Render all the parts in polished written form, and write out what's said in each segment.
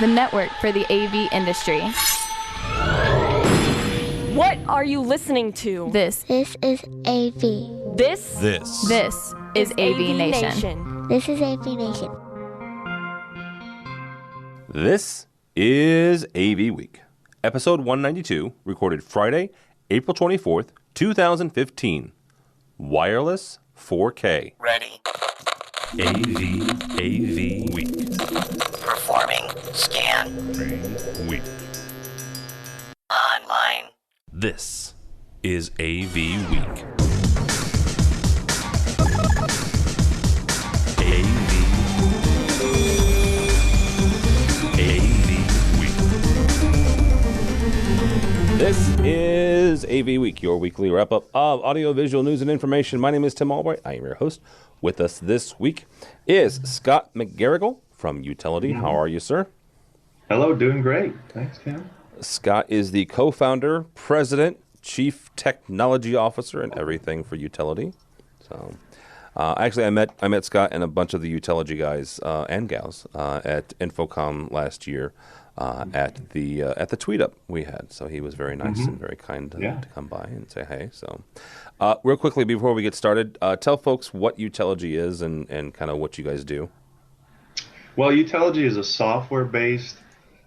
the network for the AV industry. What are you listening to? This is AV. This is AVNation. This is AVNation. This is AVWeek, episode 192, recorded Friday, April 24th, 2015. Wireless 4K. Ready. AV Week. Performing scan. Week. Online. This is AV Week. AV Week. This is AV Week, your weekly wrap-up of audio-visual news and information. My name is Tim Albright. I am your host. With us this week is Scott McGarrigle from Utility. How are you, sir? Hello, doing great. Thanks, Tim. Scott is the co-founder, president, chief technology officer, and everything for Utility. So, actually, I met Scott and a bunch of the Utility guys and gals at InfoComm last year at the tweet up we had. So he was very nice and very kind to come by and say hey. So, real quickly before we get started, tell folks what Utility is and kind of what you guys do. Well, Utility is a software-based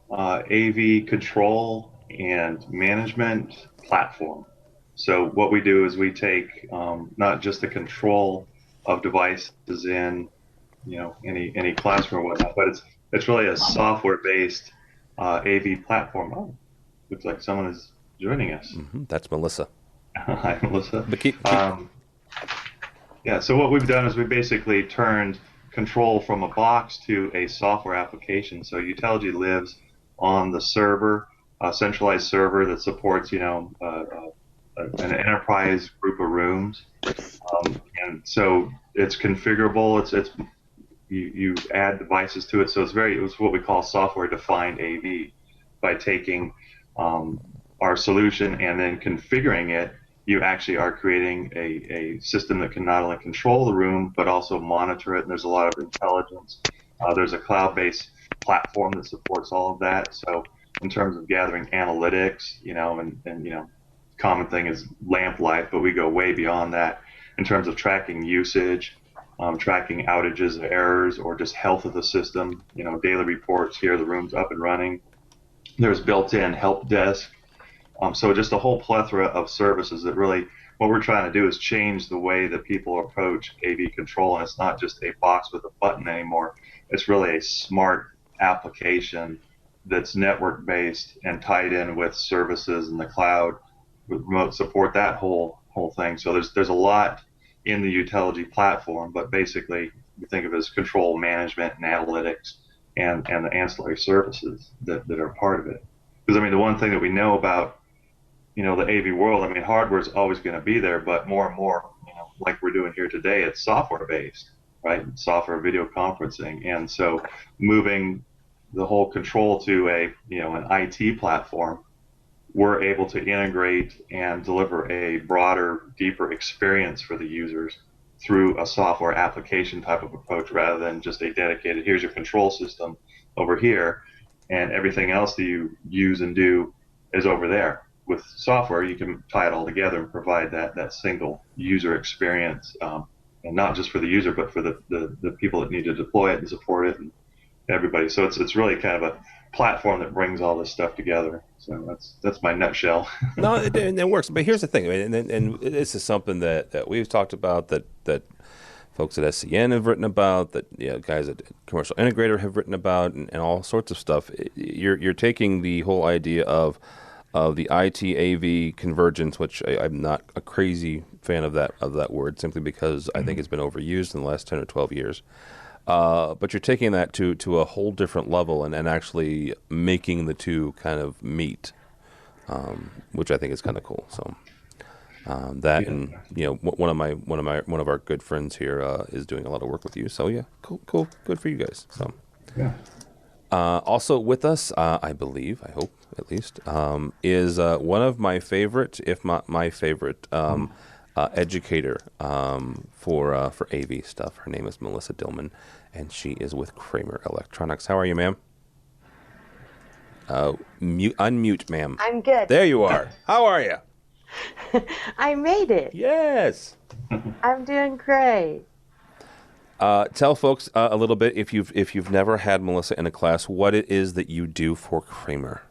AV control and management platform. So what we do is we take not just the control of devices in any classroom or whatnot, but it's really a software-based AV platform. Oh, looks like someone is joining us. That's Malissa. Hi, Melissa. But keep. So what we've done is we basically turned control from a box to a software application. So Utility lives on the server, a centralized server that supports, an enterprise group of rooms, and so it's configurable. It's you add devices to it, so it's what we call software-defined AV. By taking our solution and then configuring it, you actually are creating a system that can not only control the room but also monitor it. And there's a lot of intelligence. There's a cloud-based platform that supports all of that. So in terms of gathering analytics, and common thing is lamplight, but we go way beyond that in terms of tracking usage, tracking outages, errors, or just health of the system. Daily reports here, the room's up and running. There's built-in help desk. So just a whole plethora of services that really, what we're trying to do is change the way that people approach AV control. And it's not just a box with a button anymore. It's really a smart application that's network-based and tied in with services in the cloud with remote support, that whole thing. So there's a lot in the Utility platform, but basically we think of it as control management and analytics and the ancillary services that are part of it. Because, the one thing that we know about the AV world, hardware is always going to be there, but more and more, like we're doing here today, it's software-based, right? Software video conferencing. And so moving the whole control to an IT platform, we're able to integrate and deliver a broader, deeper experience for the users through a software application type of approach rather than just a dedicated, here's your control system over here, and everything else that you use and do is over there. With software, you can tie it all together and provide that single user experience, and not just for the user, but for the people that need to deploy it and support it and everybody. So it's really kind of a platform that brings all this stuff together. So that's my nutshell. No, it works. But here's the thing, and this is something that we've talked about, that folks at SCN have written about, that guys at Commercial Integrator have written about, and all sorts of stuff. You're taking the whole idea of the IT AV convergence, which I'm not a crazy fan of that word, simply because I think it's been overused in the last 10 or 12 years. But you're taking that to a whole different level and actually making the two kind of meet, which I think is kind of cool. So and one of our good friends here is doing a lot of work with you. So yeah, cool, good for you guys. So yeah. Also with us, I believe, I hope at least, is one of my favorite, if not my favorite, educator for AV stuff. Her name is Melissa Dillman, and she is with Kramer Electronics. How are you, ma'am? Unmute, ma'am. I'm good. There you are. How are you? I made it. Yes. I'm doing great. Tell folks a little bit, if you've never had Melissa in a class, what it is that you do for Kramer.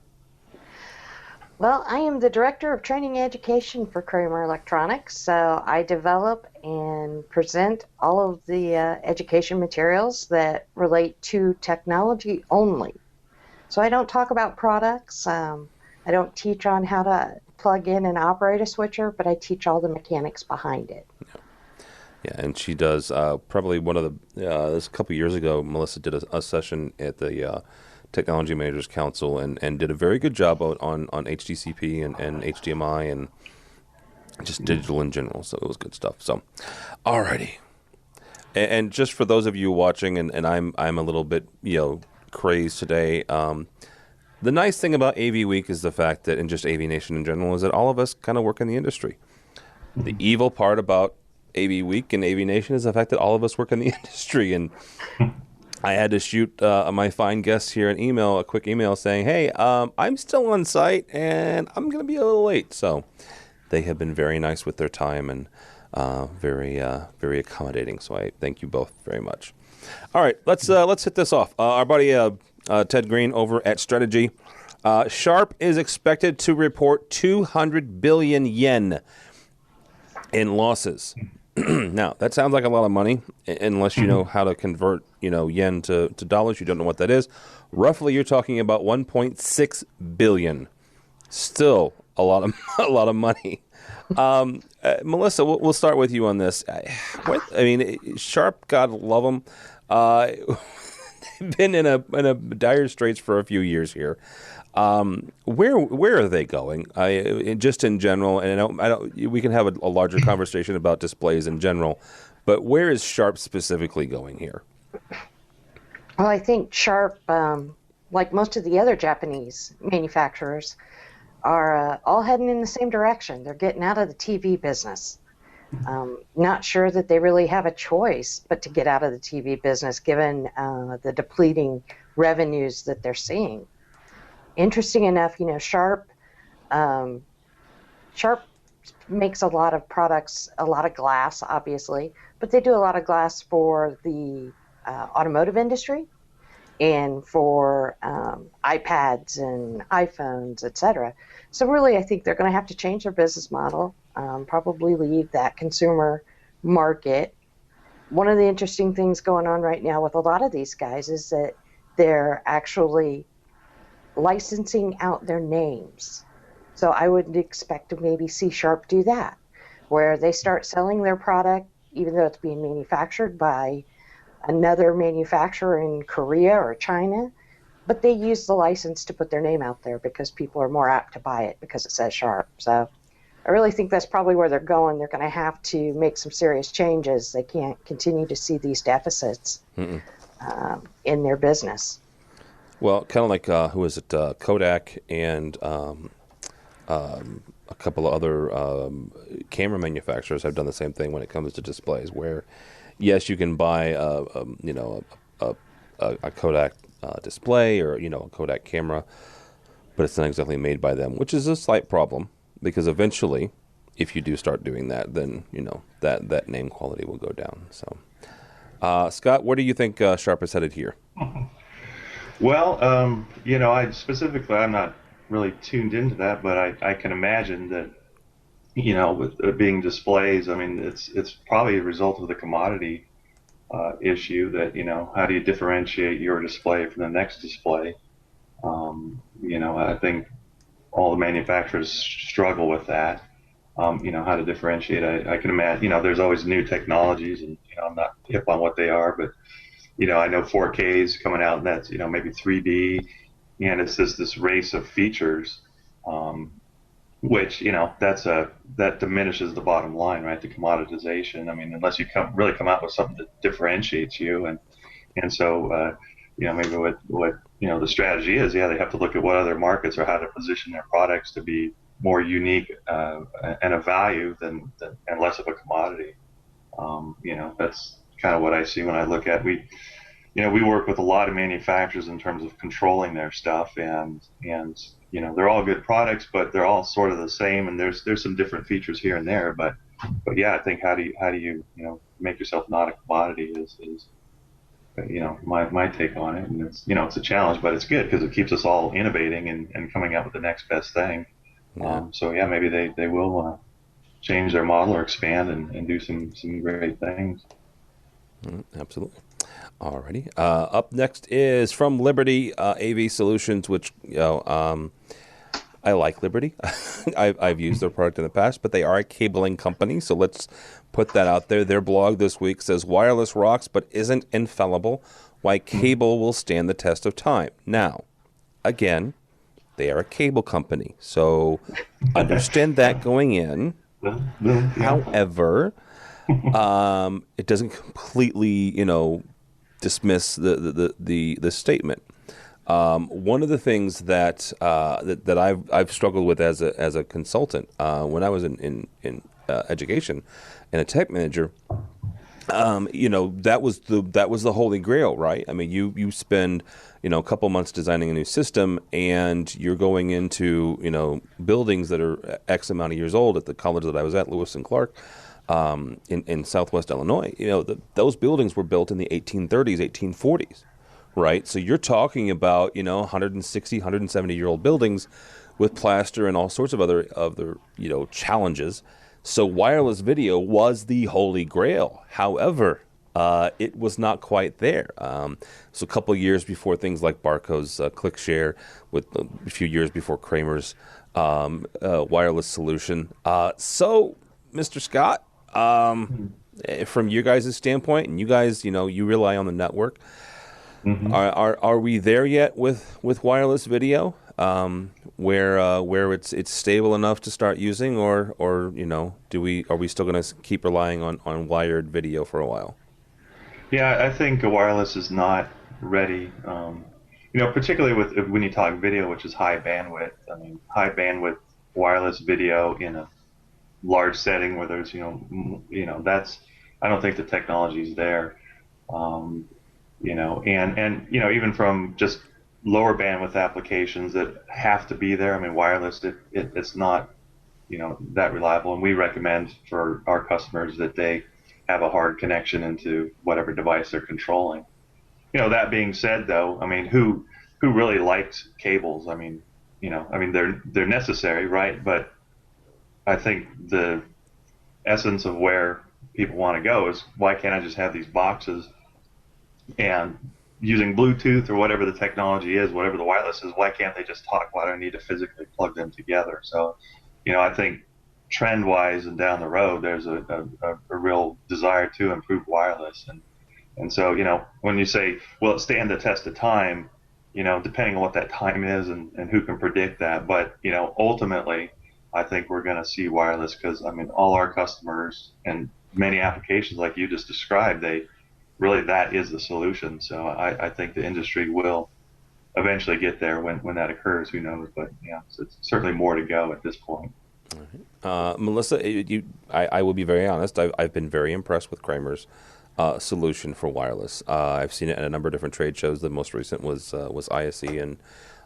Well, I am the Director of Training Education for Kramer Electronics, so I develop and present all of the education materials that relate to technology only. So I don't talk about products. I don't teach on how to plug in and operate a switcher, but I teach all the mechanics behind it. Yeah, and she does probably one of the, this a couple years ago, Melissa did a session at the Technology Managers Council and did a very good job on HDCP and HDMI and just digital in general. So it was good stuff. So, alrighty. And just for those of you watching, and I'm a little bit, crazed today, the nice thing about AVWeek is the fact that, and just AVNation in general, is that all of us kind of work in the industry. The evil part about AVWeek and AVNation is the fact that all of us work in the industry, and I had to shoot my fine guests here a quick email saying, hey, I'm still on site and I'm going to be a little late. So they have been very nice with their time and very accommodating. So I thank you both very much. All right, let's hit this off. Our buddy Ted Green over at Strategy. Sharp is expected to report 200 billion yen in losses. Now, that sounds like a lot of money, unless you know how to convert, yen to dollars. You don't know what that is. Roughly, you're talking about 1.6 billion. Still a lot of money. Melissa, we'll start with you on this. Sharp, God love them. They've been in a dire straits for a few years here. Where are they going? Just in general, and I don't. We can have a larger conversation about displays in general, but where is Sharp specifically going here? Well, I think Sharp, like most of the other Japanese manufacturers, are all heading in the same direction. They're getting out of the TV business. Not sure that they really have a choice but to get out of the TV business, given the depleting revenues that they're seeing. Interesting enough, Sharp makes a lot of products, a lot of glass, obviously, but they do a lot of glass for the automotive industry and for iPads and iPhones, etc. So really, I think they're going to have to change their business model, probably leave that consumer market. One of the interesting things going on right now with a lot of these guys is that they're actually licensing out their names. So I would expect to maybe see Sharp do that, where they start selling their product, even though it's being manufactured by another manufacturer in Korea or China, but they use the license to put their name out there because people are more apt to buy it because it says Sharp. So I really think that's probably where they're going. They're going to have to make some serious changes. They can't continue to see these deficits in their business. Well, kind of like, who is it, Kodak and a couple of other camera manufacturers have done the same thing when it comes to displays, where, yes, you can buy a Kodak display or, a Kodak camera, but it's not exactly made by them, which is a slight problem because eventually, if you do start doing that, then, that name quality will go down. So, Scott, where do you think Sharp is headed here? Well, I'm not really tuned into that, but I can imagine that, with it being displays, it's probably a result of the commodity issue that, how do you differentiate your display from the next display? I think all the manufacturers struggle with that, how to differentiate. I can imagine, there's always new technologies, and, I'm not hip on what they are, but I know 4K is coming out, and that's, maybe 3D, and it's just this race of features, which, that diminishes the bottom line, right? The commoditization. Unless you really come out with something that differentiates you, and so, maybe what the strategy is, they have to look at what other markets or how to position their products to be more unique and a value than and less of a commodity. That's kind of what I see when I look at we work with a lot of manufacturers in terms of controlling their stuff, and they're all good products, but they're all sort of the same, and there's some different features here and there, but yeah, I think how do you make yourself not a commodity is my take on it, and it's a challenge, but it's good because it keeps us all innovating and coming up with the next best thing. Yeah. So yeah, maybe they will change their model or expand and do some great things. Absolutely. Alrighty. Up next is from Liberty AV Solutions, which I like Liberty. I've used their product in the past, but they are a cabling company, so let's put that out there. Their blog this week says, "Wireless rocks but isn't infallible. Why cable will stand the test of time." Now, again, they are a cable company, so understand that going in. However, it doesn't completely, dismiss the statement. One of the things that I've struggled with as a consultant when I was in education and a tech manager, that was the holy grail, right? I mean, you spend a couple months designing a new system, and you're going into buildings that are X amount of years old. At the college that I was at, Lewis and Clark, in Southwest Illinois, those buildings were built in the 1830s, 1840s. Right, so you're talking about 160, 170-year-old buildings with plaster and all sorts of other challenges. So wireless video was the holy grail. However, it was not quite there. So a couple of years before things like Barco's ClickShare, with a few years before Kramer's wireless solution. So, Mr. Scott, from your guys' standpoint, and you guys, you rely on the network. Mm-hmm. Are we there yet with wireless video, where it's stable enough to start using, or are we still going to keep relying on wired video for a while? Yeah, I think wireless is not ready. Particularly when you talk video, which is high bandwidth. I mean, high bandwidth wireless video in a large setting where there's that's, I don't think the technology's there. And even from just lower bandwidth applications that have to be there. I mean, wireless, it's not, that reliable. And we recommend for our customers that they have a hard connection into whatever device they're controlling. That being said, though, I mean, who really likes cables? I mean, they're necessary, right? But I think the essence of where people want to go is, why can't I just have these boxes? And using Bluetooth or whatever the technology is, whatever the wireless is, why can't they just talk? Why do I need to physically plug them together? So, I think trend-wise and down the road, there's a real desire to improve wireless. And so, when you say, will it stand the test of time, depending on what that time is and who can predict that. But, ultimately, I think we're going to see wireless because, I mean, all our customers and many applications like you just described, really, that is the solution. So I think the industry will eventually get there when that occurs. Who knows? But yeah, so it's certainly more to go at this point. All right. Melissa, I will be very honest. I've been very impressed with Kramer's solution for wireless. I've seen it at a number of different trade shows. The most recent was ISE in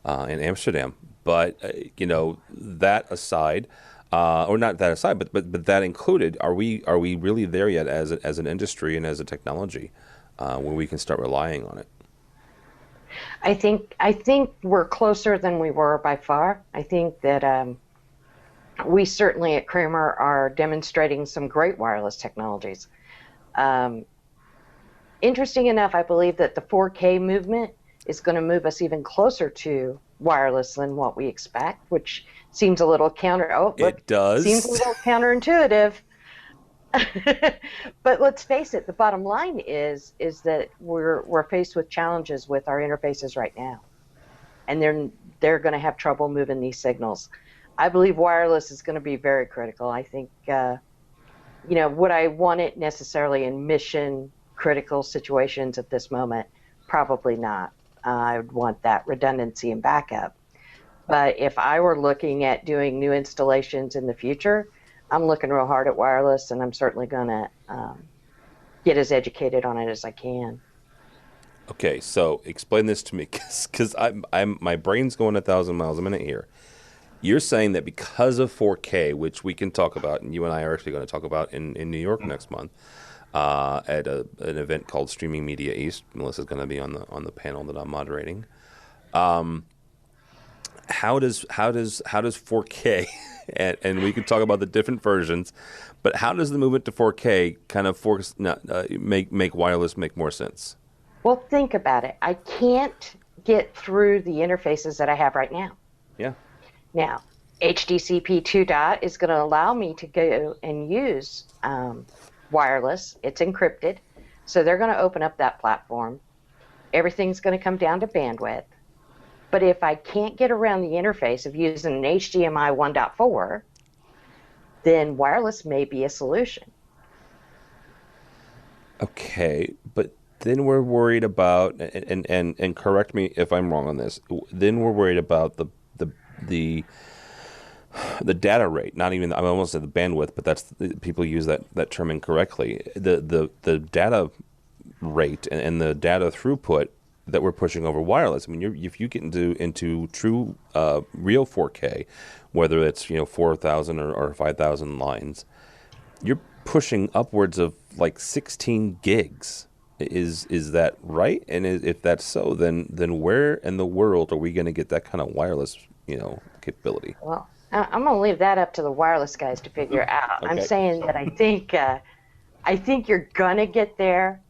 Amsterdam. But that aside. Or not that aside, but that included, are we really there yet as an industry and as a technology where we can start relying on it? I think we're closer than we were by far. I think that we certainly at Kramer are demonstrating some great wireless technologies. Interesting enough, I believe that the 4K movement is going to move us even closer to wireless than what we expect, which seems a little it does. Seems a little counterintuitive. But let's face it, the bottom line is that we're faced with challenges with our interfaces right now. And they're going to have trouble moving these signals. I believe wireless is going to be very critical. I think would I want it necessarily in mission critical situations at this moment? Probably not. I would want that redundancy and backup. But if I were looking at doing new installations in the future, I'm looking real hard at wireless, and I'm certainly going to get as educated on it as I can. Okay, so explain this to me, because my brain's going 1,000 miles a minute here. You're saying that because of 4K, which we can talk about, and you and I are actually going to talk about in New York next month at an event called Streaming Media East. Melissa's going to be on the panel that I'm moderating. How does 4K and we can talk about the different versions, but how does the movement to 4K kind of make wireless make more sense? Well, think about it. I can't get through the interfaces that I have right now. Yeah. Now, HDCP 2. is going to allow me to go and use wireless. It's encrypted. So they're going to open up that platform. Everything's going to come down to bandwidth. But if I can't get around the interface of using an HDMI 1.4, then wireless may be a solution. Okay, but then we're worried about, and correct me if I'm wrong on this, then we're worried about the data rate, not even, I almost said the bandwidth, but people use that term incorrectly. The data rate and the data throughput that we're pushing over wireless. I mean, if you get into true real 4K, whether it's 4,000 or 5,000 lines, you're pushing upwards of like 16 gigs. Is that right? And if that's so, then where in the world are we going to get that kind of wireless capability? Well, I'm going to leave that up to the wireless guys to figure out. Okay. I'm saying that I think you're going to get there.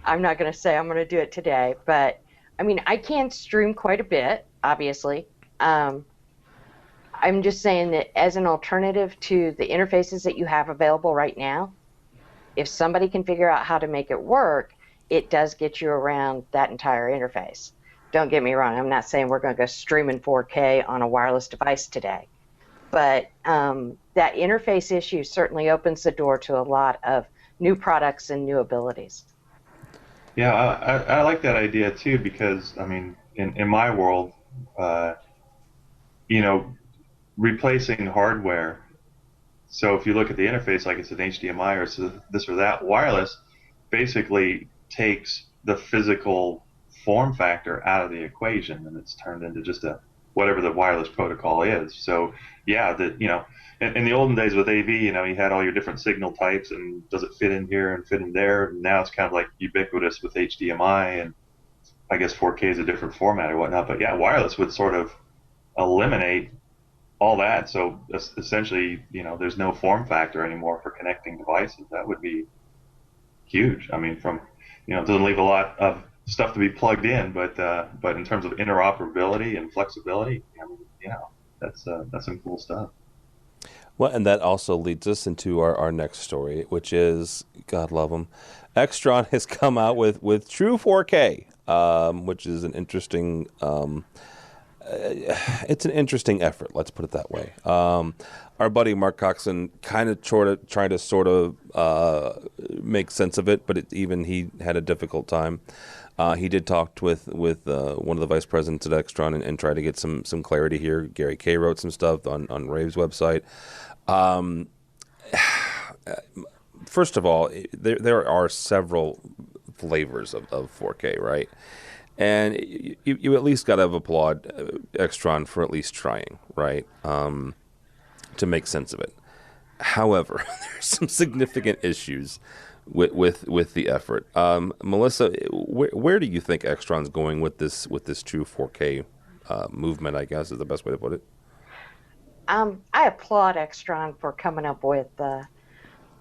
I'm not going to say I'm going to do it today, but I mean, I can stream quite a bit, obviously. I'm just saying that as an alternative to the interfaces that you have available right now, if somebody can figure out how to make it work, it does get you around that entire interface. Don't get me wrong. I'm not saying we're going to go streaming 4K on a wireless device today. But that interface issue certainly opens the door to a lot of new products and new abilities. Yeah, I like that idea too, because I mean, in my world, replacing hardware. So if you look at the interface, like it's an HDMI or this or that, wireless basically takes the physical form factor out of the equation, and it's turned into just whatever the wireless protocol is. So yeah, in the olden days with AV, you had all your different signal types, and does it fit in here and fit in there? And now it's kind of like ubiquitous with HDMI, and I guess 4K is a different format or whatnot. But yeah, wireless would sort of eliminate all that. So essentially, there's no form factor anymore for connecting devices. That would be huge. I mean, it doesn't leave a lot of stuff to be plugged in, but in terms of interoperability and flexibility, I mean, that's some cool stuff. Well, and that also leads us into our next story, which is, God love them, Extron has come out with true 4K, which is an interesting. It's an interesting effort. Let's put it that way. Our buddy Mark Coxon kind of tried to sort of make sense of it, but even he had a difficult time. He did talk with one of the vice presidents at Extron and try to get some clarity here. Gary Kay wrote some stuff on Rave's website. First of all, there are several flavors of 4K, right? And you at least got to applaud Extron for at least trying, right, to make sense of it. However, there's some significant issues with the effort. Melissa, where do you think Extron's going with this true 4K movement, I guess is the best way to put it? I applaud Extron for coming up with,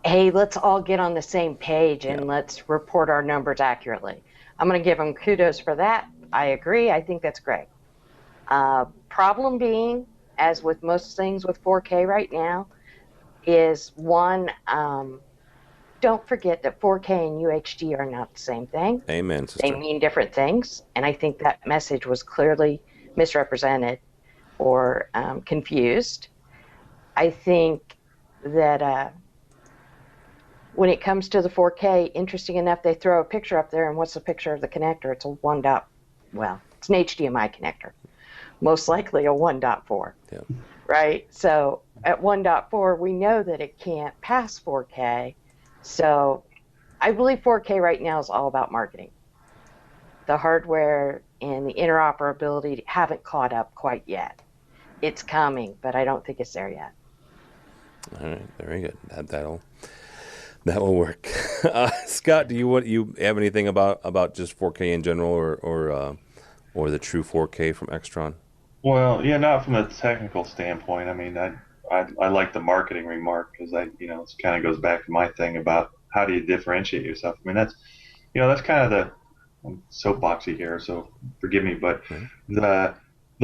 hey, let's all get on the same page and let's report our numbers accurately. I'm going to give them kudos for that. I agree. I think that's great. Problem being, as with most things with 4K right now, is one, don't forget that 4K and UHD are not the same thing. Amen, sister. They mean different things, and I think that message was clearly misrepresented or confused. I think that when it comes to the 4K, interesting enough, they throw a picture up there, and what's the picture of the connector? It's it's an HDMI connector, most likely a 1.4, right? So at 1.4, we know that it can't pass 4K. So I believe 4K right now is all about marketing. the hardware and the interoperability haven't caught up quite yet. It's coming, but I don't think it's there yet. All right, very good. That'll work. Scott, do you have anything about just 4K in general, or the true 4K from Extron? Well, yeah, not from a technical standpoint. I mean, I like the marketing remark because it kind of goes back to my thing about how do you differentiate yourself. I mean, that's kind of I'm soapboxy here, so forgive me, but the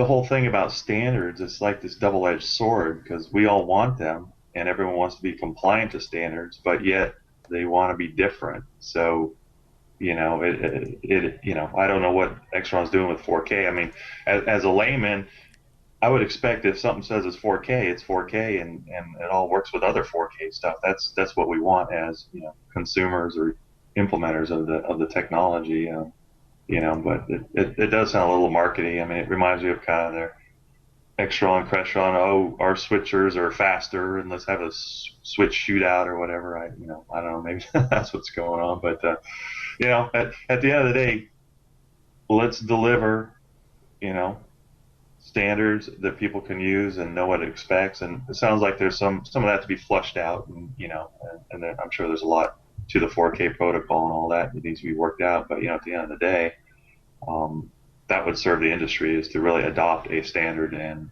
whole thing about standards, it's like this double-edged sword because we all want them and everyone wants to be compliant to standards, but yet they want to be different. So, I don't know what Extron's doing with 4K. I mean, as a layman, I would expect if something says it's 4K, it's 4K, and it all works with other 4K stuff. That's what we want as consumers or implementers of the technology. But it does sound a little markety. I mean, it reminds me of kind of their Extron, Crestron. Oh, our switchers are faster, and let's have a switch shootout or whatever. I don't know. Maybe that's what's going on. But at the end of the day, let's deliver, standards that people can use and know what it expects. And it sounds like there's some of that to be flushed out, and and then I'm sure there's a lot to the 4K protocol and all that needs to be worked out. But at the end of the day, that would serve the industry is to really adopt a standard. And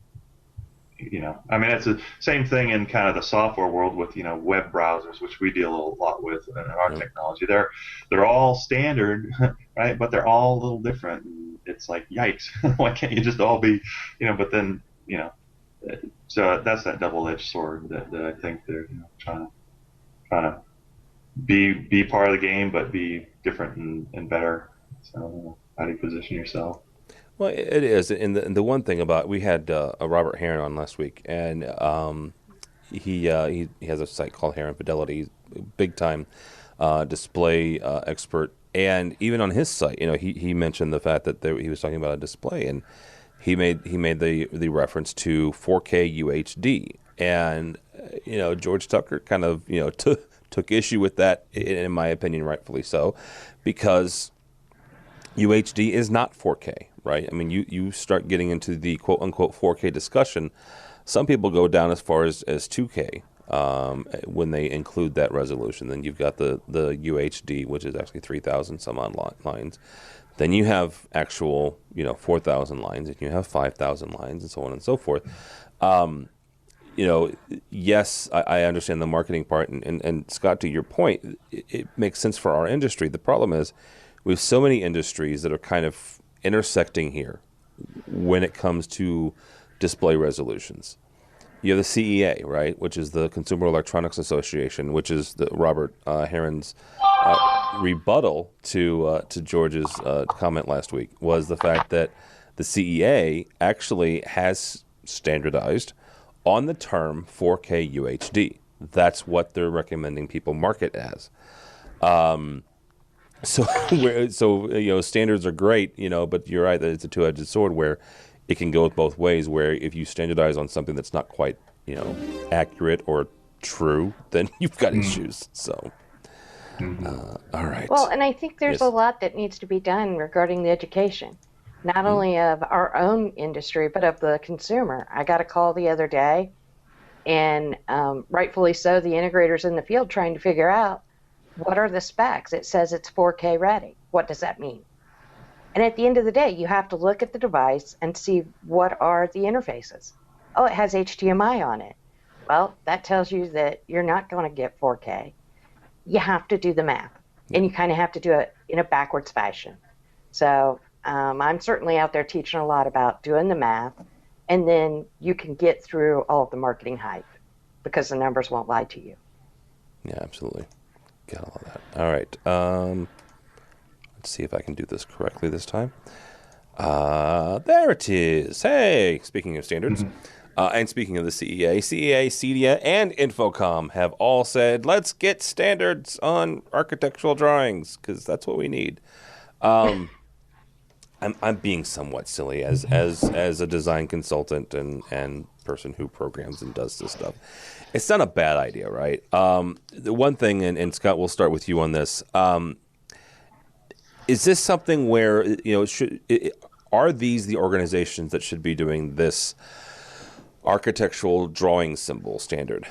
I mean, it's the same thing in kind of the software world with web browsers, which we deal a lot with in our technology. They're all standard, right? But they're all a little different. And it's like, yikes! Why can't you just all be, But then so that's that double-edged sword that I think they're trying to be part of the game, but be different and better. So how do you position yourself? Well, it is, and the one thing about we had a Robert Heron on last week, and he has a site called Heron Fidelity, big time display expert, and even on his site, he mentioned the fact that he was talking about a display, and he made the reference to 4K UHD, and George Tucker kind of took issue with that, in my opinion, rightfully so, because UHD is not 4K, right? I mean, you start getting into the quote-unquote 4K discussion. Some people go down as far as 2K when they include that resolution. Then you've got the UHD, which is actually 3,000 some odd lines. Then you have actual, 4,000 lines, and you have 5,000 lines, and so on and so forth. Yes, I understand the marketing part, and Scott, to your point, it makes sense for our industry. The problem is we have so many industries that are kind of intersecting here when it comes to display resolutions. You have the CEA, right, which is the Consumer Electronics Association, which is the Robert Heron's rebuttal to George's comment last week, was the fact that the CEA actually has standardized on the term 4K UHD. That's what they're recommending people market as. So standards are great, but you're right that it's a two-edged sword where it can go both ways, where if you standardize on something that's not quite, accurate or true, then you've got issues. So, all right. Well, and I think there's a lot that needs to be done regarding the education, not only of our own industry, but of the consumer. I got a call the other day, and rightfully so, the integrators in the field trying to figure out, what are the specs? It says it's 4K ready. What does that mean? And at the end of the day, you have to look at the device and see what are the interfaces. Oh, it has HDMI on it. Well, that tells you that you're not going to get 4K. You have to do the math, and you kind of have to do it in a backwards fashion. So I'm certainly out there teaching a lot about doing the math, and then you can get through all of the marketing hype because the numbers won't lie to you. Yeah, absolutely. Got all of that. All right. Let's see if I can do this correctly this time. There it is. Hey, speaking of standards, and speaking of the CEA, CEDIA, and InfoComm have all said, let's get standards on architectural drawings, because that's what we need. I'm being somewhat silly as a design consultant and person who programs and does this stuff. It's not a bad idea, right? The one thing, and Scott, we'll start with you on this. Is this something where, are these the organizations that should be doing this architectural drawing symbol standard?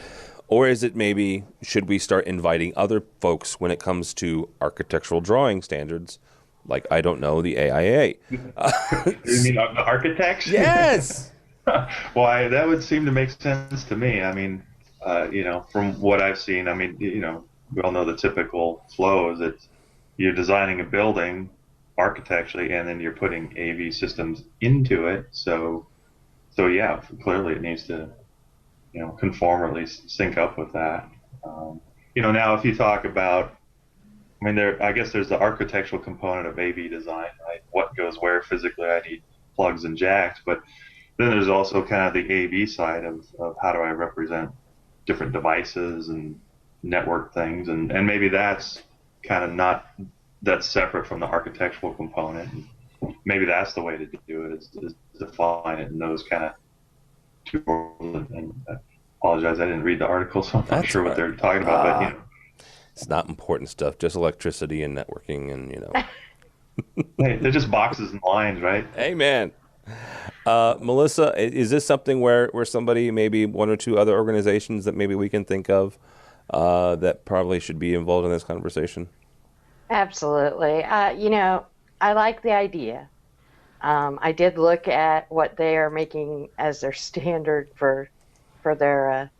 Or is it maybe, should we start inviting other folks when it comes to architectural drawing standards, like, I don't know, the AIA? You mean the architects? Yes! Well, that would seem to make sense to me. I mean, from what I've seen, I mean, we all know the typical flow is that you're designing a building architecturally, and then you're putting AV systems into it. So yeah, clearly it needs to, conform or at least sync up with that. Now if you talk about, I guess there's the architectural component of AV design, right? What goes where physically? I need plugs and jacks, but then there's also kind of the AV side of how do I represent different devices and network things, and maybe that's kind of that's separate from the architectural component. Maybe that's the way to do it, is define it in those kind of two worlds. And I apologize, I didn't read the article, so I'm not sure what they're talking about, but it's not important stuff, just electricity and networking and, Hey, they're just boxes and lines, right? Amen. Malissa, is this something where somebody, maybe one or two other organizations that maybe we can think of that probably should be involved in this conversation? Absolutely. I like the idea. I did look at what they are making as their standard for their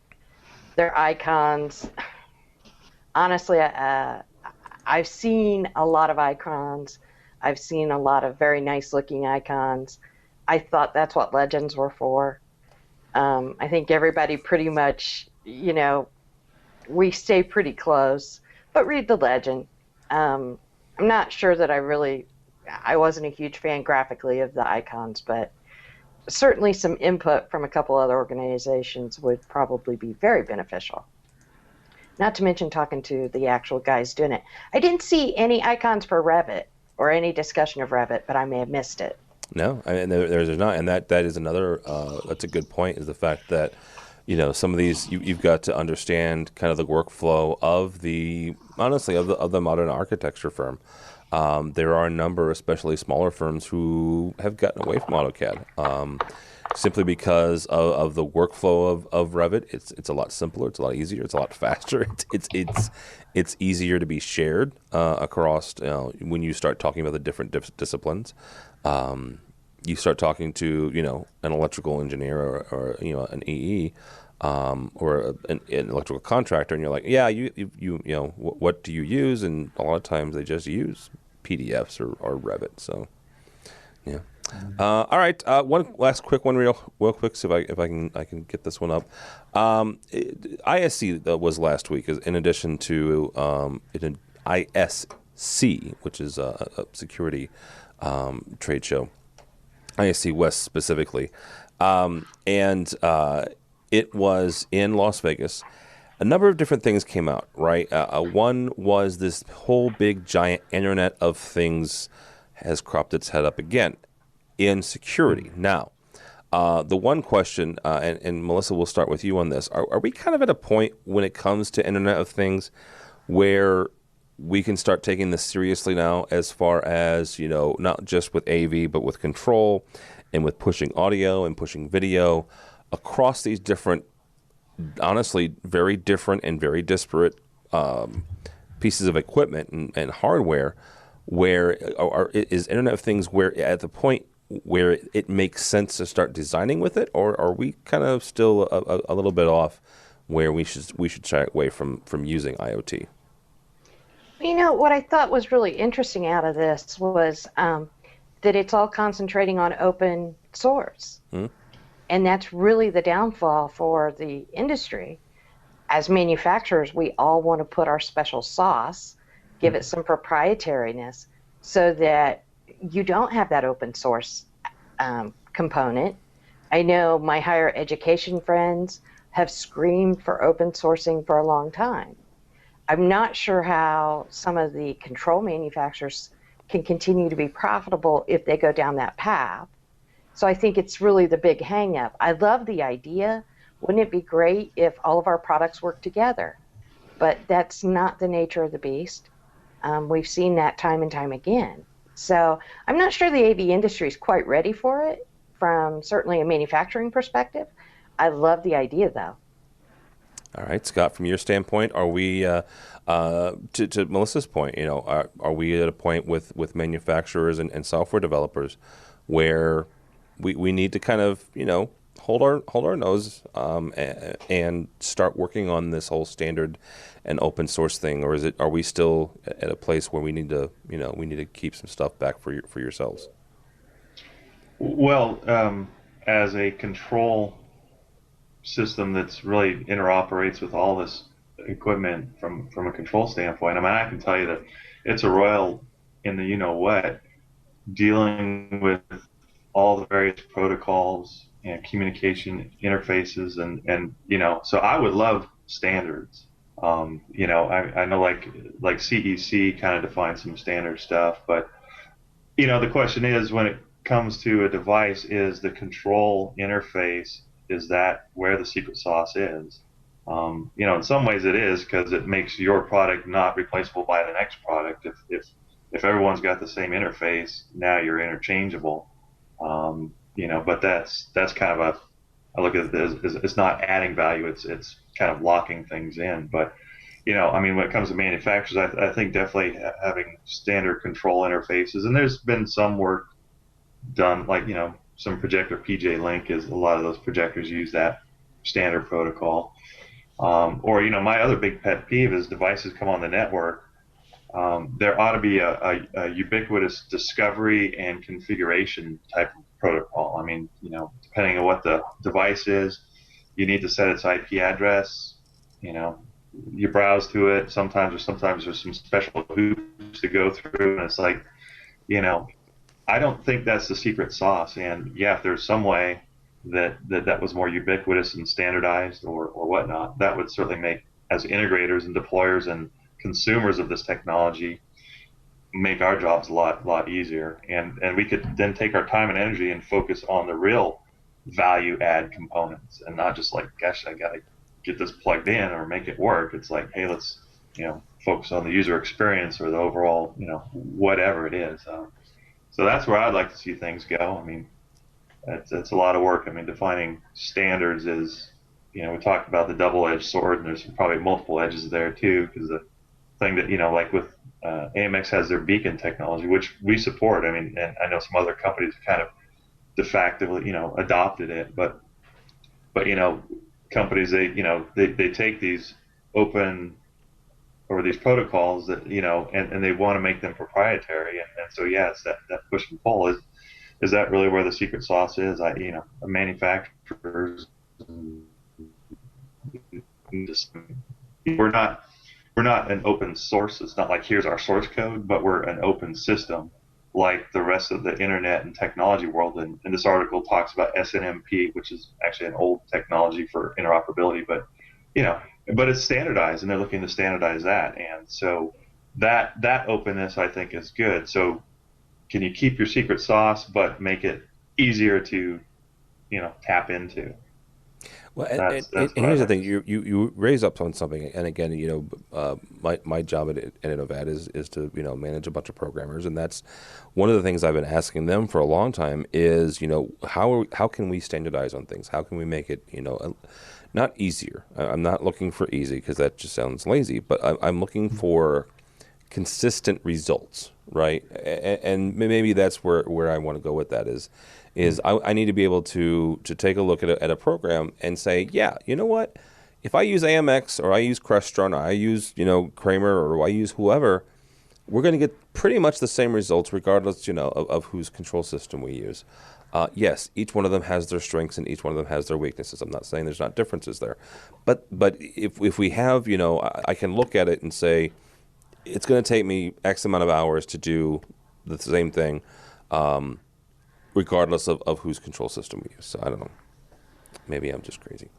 icons. Honestly, I've seen a lot of icons. I've seen a lot of very nice looking icons. I thought that's what legends were for. I think everybody pretty much, we stay pretty close, but read the legend. I'm not sure that I wasn't a huge fan graphically of the icons, but certainly some input from a couple other organizations would probably be very beneficial. Not to mention talking to the actual guys doing it. I didn't see any icons for Revit or any discussion of Revit, but I may have missed it. No, there's not, and that is another. That's a good point. Is the fact that some of these you've got to understand kind of the workflow of the modern architecture firm. There are a number, especially smaller firms, who have gotten away from AutoCAD simply because of the workflow of Revit. It's a lot simpler. It's a lot easier. It's a lot faster. It's easier to be shared across when you start talking about the different disciplines. You start talking to an electrical engineer or an EE or an electrical contractor, and you're like, yeah, what do you use? And a lot of times they just use PDFs or Revit. So yeah. All right. One last quick one, real quick. So if I can get this one up. ISC was last week, in addition to ISC, which is a security trade show. ISC West specifically, and it was in Las Vegas. A number of different things came out, right? One was this whole big giant Internet of Things has cropped its head up again in security. Now, the one question, and Melissa, we'll start with you on this. Are we kind of at a point when it comes to Internet of Things where we can start taking this seriously now, as far as, not just with AV, but with control and with pushing audio and pushing video across these different, honestly, very different and very disparate pieces of equipment and hardware, where is Internet of Things where at the point where it makes sense to start designing with it, or are we kind of still a little bit off where we should shy away from using IoT? What I thought was really interesting out of this was that it's all concentrating on open source. And that's really the downfall for the industry. As manufacturers, we all want to put our special sauce, give it some proprietariness, so that you don't have that open source component. I know my higher education friends have screamed for open sourcing for a long time. I'm not sure how some of the control manufacturers can continue to be profitable if they go down that path. So I think it's really the big hang up. I love the idea. Wouldn't it be great if all of our products work together? But that's not the nature of the beast. We've seen that time and time again. So I'm not sure the AV industry is quite ready for it from certainly a manufacturing perspective. I love the idea, though. All right, Scott, from your standpoint, are we, to Melissa's point, are we at a point with manufacturers and software developers where we need to kind of, hold our nose and start working on this whole standard and open source thing, or are we still at a place where we need to keep some stuff back for yourselves? Well, as a control system that's really interoperates with all this equipment from a control standpoint, I mean, I can tell you that it's a royal in the what dealing with all the various protocols and communication interfaces and so I would love standards. I know like CEC kind of defines some standard stuff, but the question is, when it comes to a device, is the control interface, is that where the secret sauce is? In some ways it is, because it makes your product not replaceable by the next product. If everyone's got the same interface, now you're interchangeable. But that's kind of I look at it as it's not adding value. It's kind of locking things in. But I mean, when it comes to manufacturers, I think definitely having standard control interfaces, and there's been some work done, like some projector PJ Link is, a lot of those projectors use that standard protocol. Or my other big pet peeve is devices come on the network. There ought to be a ubiquitous discovery and configuration type of protocol. I mean, depending on what the device is, you need to set its IP address. You browse to it. Sometimes there's some special hoops to go through, and it's like, I don't think that's the secret sauce. And yeah, if there's some way that was more ubiquitous and standardized or whatnot, that would certainly make, as integrators and deployers and consumers of this technology, make our jobs a lot easier. And we could then take our time and energy and focus on the real value add components, and not just like, gosh, I got to get this plugged in or make it work. It's like, hey, let's focus on the user experience or the overall whatever it is. So that's where I'd like to see things go. I mean, it's a lot of work. I mean, defining standards is, we talked about the double-edged sword, and there's probably multiple edges there too, because the thing that, like with AMX has their beacon technology, which we support. I mean, and I know some other companies kind of de facto, adopted it, but companies, they take these open or these protocols that, and they want to make them proprietary. And so, yeah, it's that push and pull. Is that really where the secret sauce is? Manufacturers, we're not an open source. It's not like, here's our source code, but we're an open system like the rest of the internet and technology world. And this article talks about SNMP, which is actually an old technology for interoperability, but it's standardized, and they're looking to standardize that. And so that openness, I think, is good. So can you keep your secret sauce but make it easier to tap into? Well, and here's the thing: you raise up on something, and again, my job at Innovat is to manage a bunch of programmers, and that's one of the things I've been asking them for a long time is how can we standardize on things? How can we make it not easier? I'm not looking for easy, because that just sounds lazy, but I'm looking for consistent results, right? And maybe that's where I want to go with that is I need to be able to take a look at a program and say, yeah, you know what? If I use AMX or I use Crestron or I use Kramer or I use whoever, we're going to get pretty much the same results regardless of whose control system we use. Yes, each one of them has their strengths and each one of them has their weaknesses. I'm not saying there's not differences there, but if we have I can look at it and say it's going to take me X amount of hours to do the same thing. Regardless of whose control system we use. So I don't know. Maybe I'm just crazy.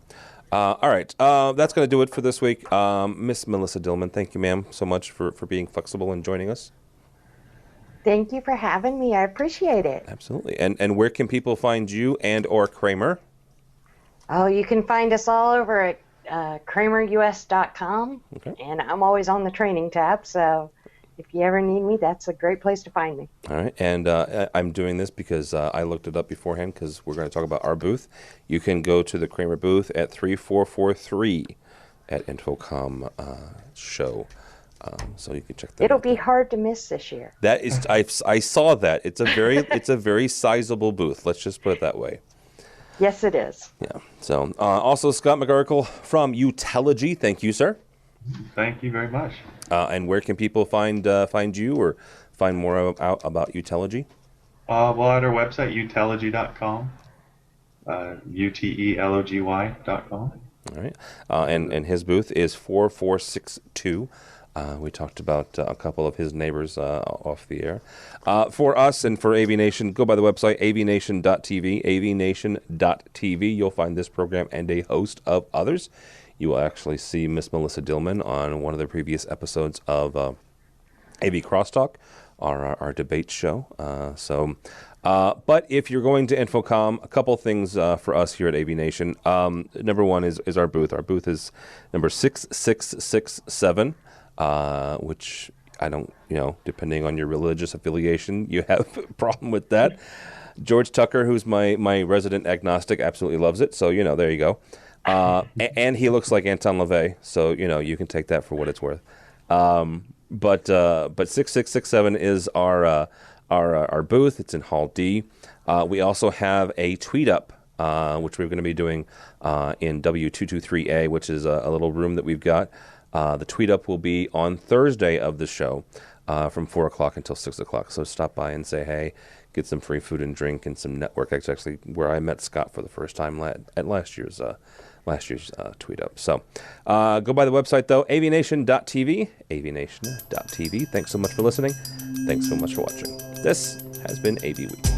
All right. That's going to do it for this week. Miss Malissa Dillman, thank you, ma'am, so much for being flexible and joining us. Thank you for having me. I appreciate it. Absolutely. And where can people find you and or Kramer? Oh, you can find us all over at kramerus.com. Okay. And I'm always on the training tab, so if you ever need me, that's a great place to find me. All right, and I'm doing this because I looked it up beforehand because we're going to talk about our booth. You can go to the Kramer booth at 3443 at InfoComm show. So you can check that out. It'll be hard to miss this year. That is, I saw that. It's a very sizable booth. Let's just put it that way. Yes, it is. Yeah. So also Scott McGarrigle from Utelogy. Thank you, sir. Thank you very much. And where can people find you or find more out about Utelogy? Well, at our website, utelogy.com, utelogy.com. All right. And his booth is 4462. We talked about a couple of his neighbors off the air. For us and for AVNation, go by the website, avnation.tv, avnation.tv. You'll find this program and a host of others. You will actually see Miss Melissa Dillman on one of the previous episodes of AV Crosstalk, our debate show. But if you're going to InfoComm, a couple things for us here at AVNation. Number one is our booth. Our booth is number 6667. Which I don't, depending on your religious affiliation, you have a problem with that. George Tucker, who's my resident agnostic, absolutely loves it. So, there you go. And he looks like Anton LaVey. So, you can take that for what it's worth. But 6667 is our booth. It's in Hall D. We also have a tweet up, which we're going to be doing in W223A, which is a little room that we've got. The tweet up will be on Thursday of the show from 4 o'clock until 6 o'clock. So stop by and say hey, get some free food and drink and some network. That's actually where I met Scott for the first time at last year's tweet up. So go by the website, though, avnation.tv, avnation.tv. Thanks so much for listening. Thanks so much for watching. This has been AV Week.